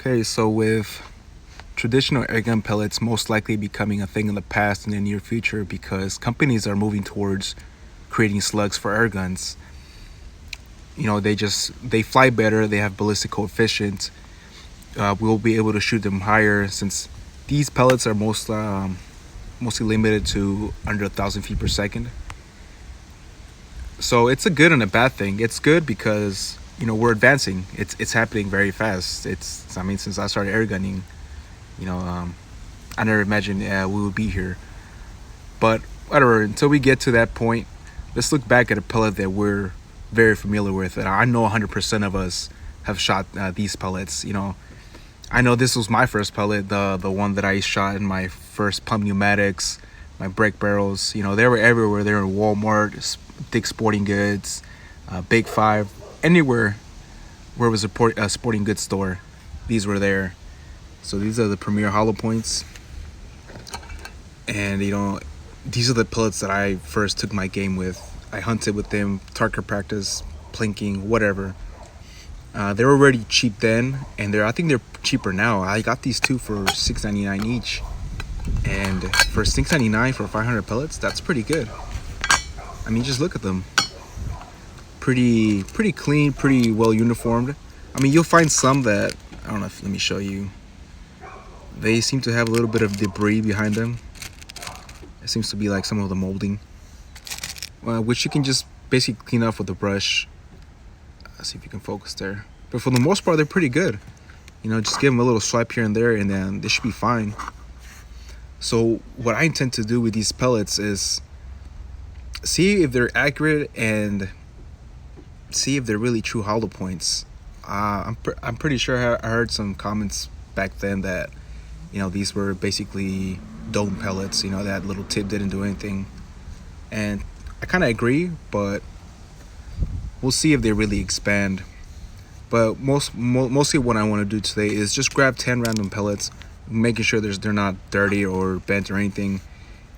Okay, so with traditional airgun pellets most likely becoming a thing in the past and the near future because companies are moving towards creating slugs for air guns. You know, they fly better, they have ballistic coefficient. We'll be able to shoot them higher since these pellets are mostly limited to under 1,000 feet per second. So it's a good and a bad thing. It's good because we're advancing. It's happening very fast. Since I started airgunning, you know, I never imagined we would be here. But whatever. Until we get to that point, let's look back at a pellet that we're very familiar with. And I know 100% of us have shot these pellets. I know this was my first pellet, the one that I shot in my first pump pneumatics, my brake barrels. They were everywhere. They were in Walmart, Dick's Sporting Goods, Big Five, anywhere where it was a sporting goods store. These were there. So these are the premier hollow points. And these are the pellets that I first took my game with. I hunted with them, target practice, plinking, whatever. They were already cheap then, and I think they're cheaper now. I got these two for $6.99 each, and for $6.99 for 500 pellets, that's pretty good. I mean, just look at them. Pretty clean, pretty well uniformed. I mean, you'll find some that I don't know. Let me show you. They seem to have a little bit of debris behind them. It seems to be like some of the molding, which you can just basically clean off with a brush. Let's see if you can focus there. But for the most part, they're pretty good. Just give them a little swipe here and there, and then they should be fine. So what I intend to do with these pellets is see if they're accurate and see if they're really true hollow points. I'm pretty sure I heard some comments back then that these were basically dome pellets. That little tip didn't do anything, and I kind of agree, but we'll see if they really expand. But mostly what I want to do today is just grab 10 random pellets, making sure they're not dirty or bent or anything,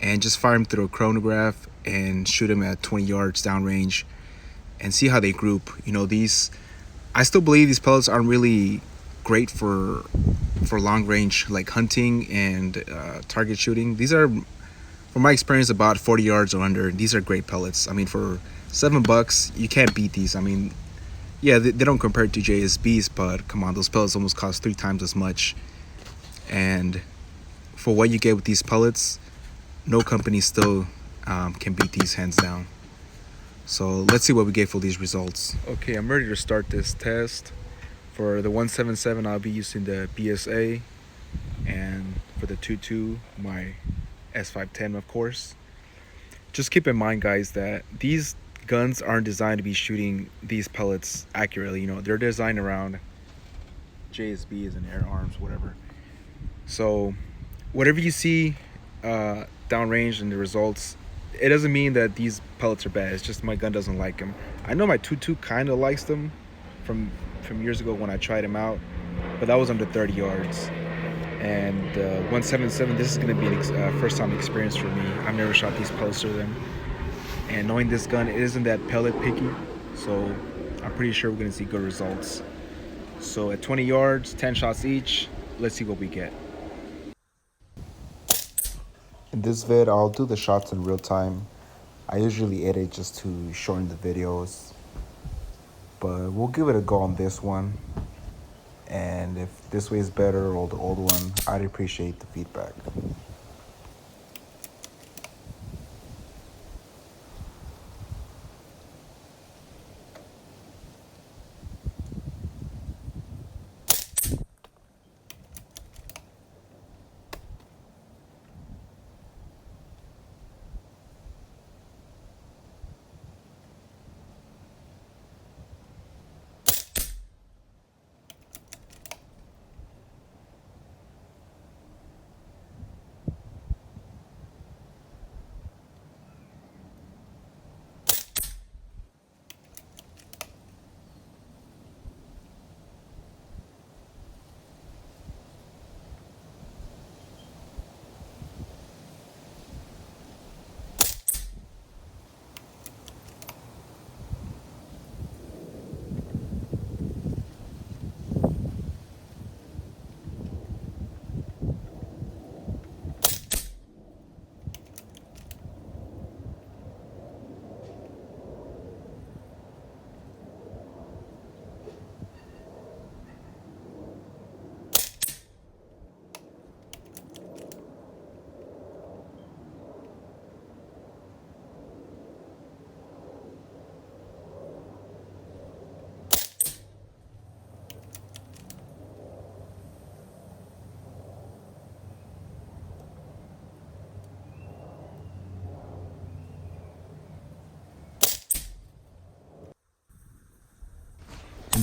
and just fire them through a chronograph and shoot them at 20 yards downrange and see how they group. I still believe these pellets aren't really great for long range, like hunting and target shooting. These are, from my experience, about 40 yards or under. These are great pellets. I mean, for $7, you can't beat these. I mean, yeah, they don't compare to JSBs, but come on, those pellets almost cost 3 times as much. And for what you get with these pellets, no company still can beat these hands down. So let's see what we get for these results. Okay, I'm ready to start this test. For the 177, I'll be using the BSA, and for the 22, my S510, of course. Just keep in mind, guys, that these guns aren't designed to be shooting these pellets accurately. They're designed around JSBs and air arms, whatever. So whatever you see downrange in the results, it doesn't mean that these pellets are bad. It's just my gun doesn't like them. I know my 22 kind of likes them from years ago when I tried them out, but that was under 30 yards. And 177, this is going to be a first time experience for me. I've never shot these pellets through them, and knowing this gun, it isn't that pellet picky, so I'm pretty sure we're going to see good results. So at 20 yards, 10 shots each, let's see what we get. In this vid, I'll do the shots in real time. I usually edit just to shorten the videos, but we'll give it a go on this one. And if this way is better or the old one, I'd appreciate the feedback.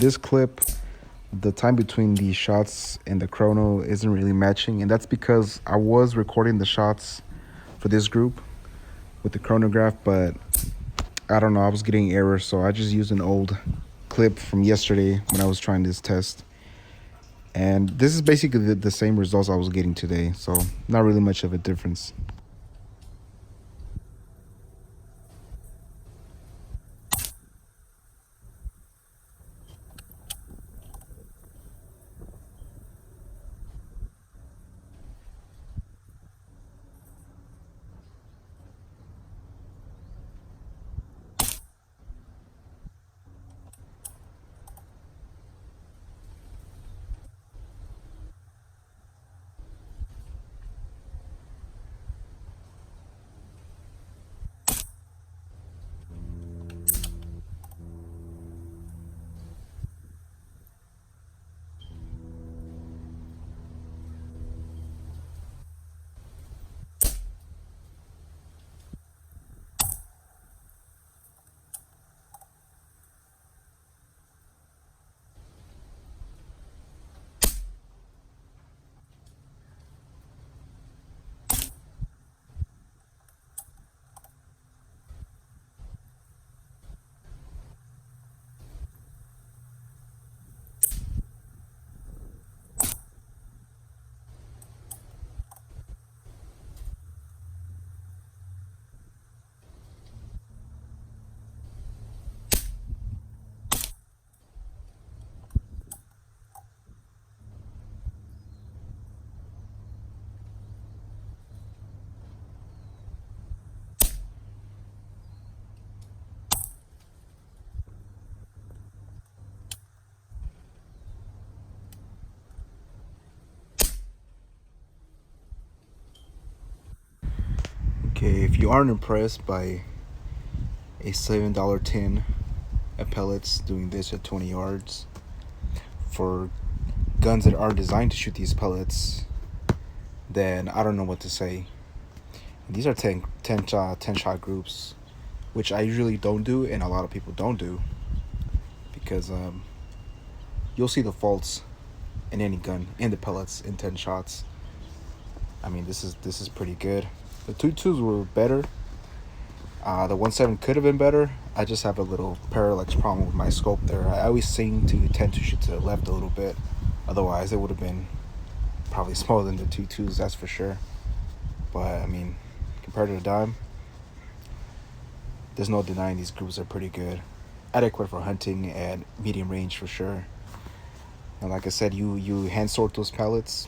this clip, the time between the shots and the chrono isn't really matching, and that's because I was recording the shots for this group with the chronograph, but I don't know, I was getting errors, so I just used an old clip from yesterday when I was trying this test. And this is basically the same results I was getting today, so not really much of a difference. Okay, if you aren't impressed by a $7 tin at Pellets doing this at 20 yards for guns that are designed to shoot these pellets, then I don't know what to say. These are 10 shot groups, which I usually don't do, and a lot of people don't do, because you'll see the faults in any gun in the pellets in 10 shots. I mean, this is pretty good. The 2.2s were better. The 1.7 could have been better. I just have a little parallax problem with my scope there. I always seem to tend to shoot to the left a little bit. Otherwise, it would have been probably smaller than the 2.2s, that's for sure. But I mean, compared to the dime, there's no denying these groups are pretty good. Adequate for hunting and medium range for sure. And like I said, you hand sort those pellets,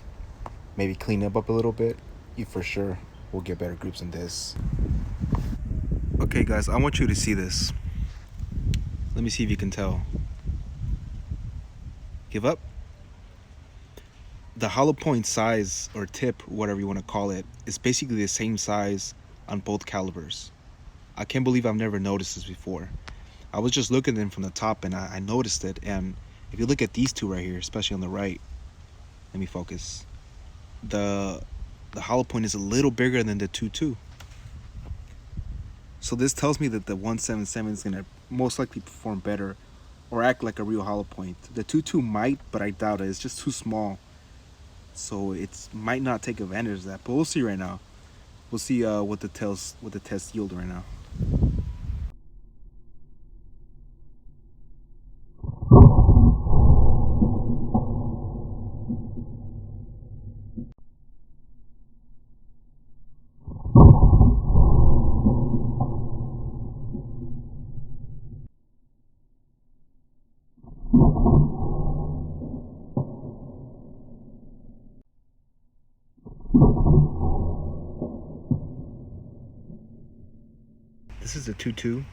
maybe clean them up a little bit, you for sure will get better groups than this. Okay guys, I want you to see this. Let me see if you can tell. Give up. The hollow point size or tip, whatever you want to call it, is basically the same size on both calibers. I can't believe I've never noticed this before. I was just looking at them from the top and I noticed it. And if you look at these two right here, especially on the right, let me focus. The hollow point is a little bigger than the 2.2. So this tells me that the 1.77 is gonna most likely perform better or act like a real hollow point. The 2.2 might, but I doubt it. It's just too small. So it might not take advantage of that. But we'll see right now. We'll see what the test yield right now. This is the 2.2,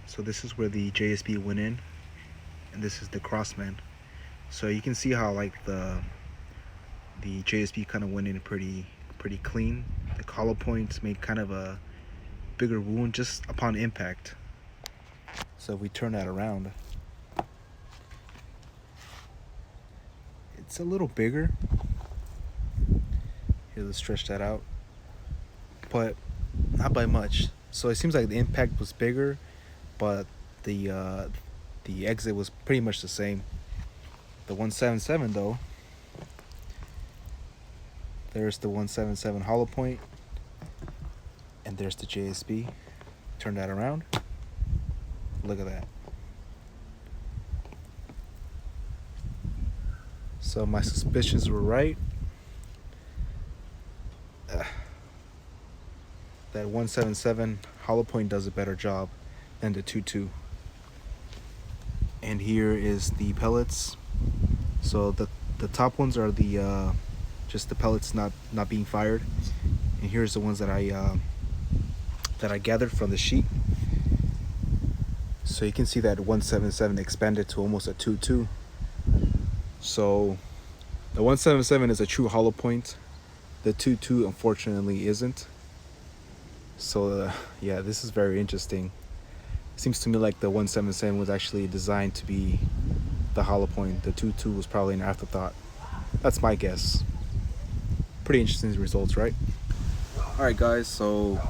so this is where the JSB went in, and this is the Crosman. So you can see how like the JSB kind of went in pretty clean. The hollow points made kind of a bigger wound just upon impact. So if we turn that around, it's a little bigger. Here, let's stretch that out, but not by much. So it seems like the impact was bigger, but the exit was pretty much the same. The 177 though, there's the 177 hollow point, and there's the JSB. Turn that around. Look at that. So my suspicions were right. That 177 hollow point does a better job than the 22. And here is the pellets. So the top ones are the just the pellets not being fired, and here's the ones that I gathered from the sheet. So you can see that 177 expanded to almost a 22. So the 177 is a true hollow point. The 22 unfortunately isn't. So yeah, this is very interesting. It seems to me like the 177 was actually designed to be the hollow point. The 22 was probably an afterthought. That's my guess. Pretty interesting results, right? Alright guys, so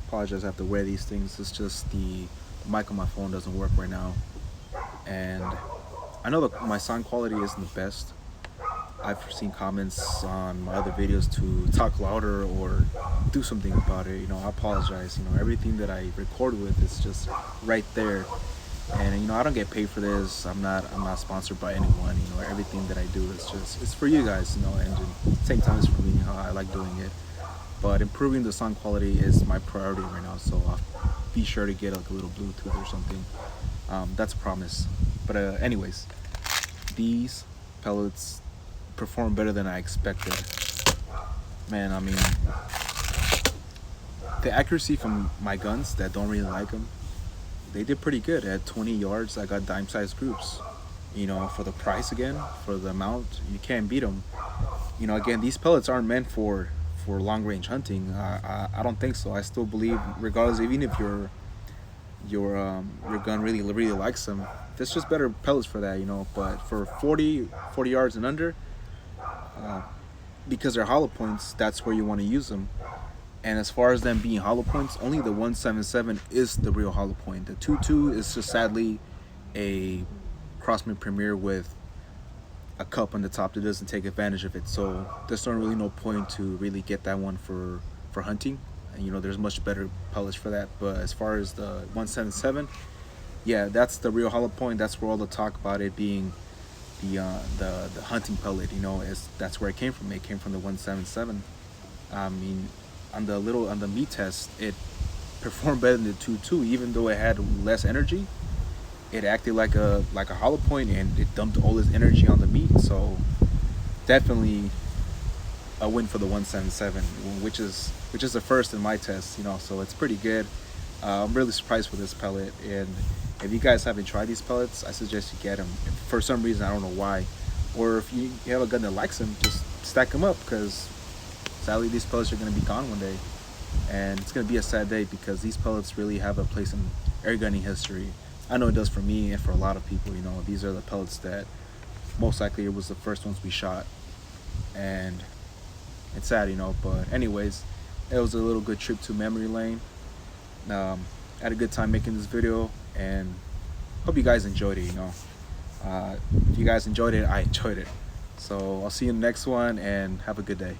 apologize I have to wear these things. It's just the mic on my phone doesn't work right now, and I know that my sound quality isn't the best. I've seen comments on my other videos to talk louder or do something about it. You know, I apologize. You know, everything that I record with is just right there, and you know, I don't get paid for this. I'm not sponsored by anyone. You know, everything that I do is just, it's for you guys. You know, and at the same time, it's for me. I like doing it, but improving the sound quality is my priority right now. So I'll be sure to get like a little Bluetooth or something. That's a promise. But anyways, these pellets perform better than I expected. Man, I mean, the accuracy from my guns that don't really like them, they did pretty good. At 20 yards, I got dime-sized groups. You know, for the price again, for the amount, you can't beat them. You know, again, these pellets aren't meant for long-range hunting. I don't think so. I still believe, regardless, even if your gun really likes them, there's just better pellets for that. You know, but for 40 yards and under, because they're hollow points, that's where you want to use them. And as far as them being hollow points, only the 177 is the real hollow point. The 22 is just sadly a Crosman Premier with a cup on the top that doesn't take advantage of it. So there's not really no point to really get that one for hunting. And, you know, there's much better pellets for that. But as far as the 177, yeah, that's the real hollow point. That's where all the talk about it being the hunting pellet, you know, that's where it came from. It came from the 177. I mean, on the meat test, it performed better than the 22, even though it had less energy. It acted like a hollow point, and it dumped all its energy on the meat. So definitely a win for the 177, which is the first in my test, you know. So it's pretty good. I'm really surprised with this pellet, and if you guys haven't tried these pellets, I suggest you get them. For some reason, I don't know why, or if you have a gun that likes them, just stack them up, because sadly these pellets are going to be gone one day, and it's going to be a sad day, because these pellets really have a place in airgunning history. I know it does for me and for a lot of people. You know, these are the pellets that most likely it was the first ones we shot, and it's sad, you know. But anyways, it was a little good trip to memory lane. I had a good time making this video, and hope you guys enjoyed it. You know, if you guys enjoyed it, I enjoyed it. So I'll see you in the next one, and have a good day.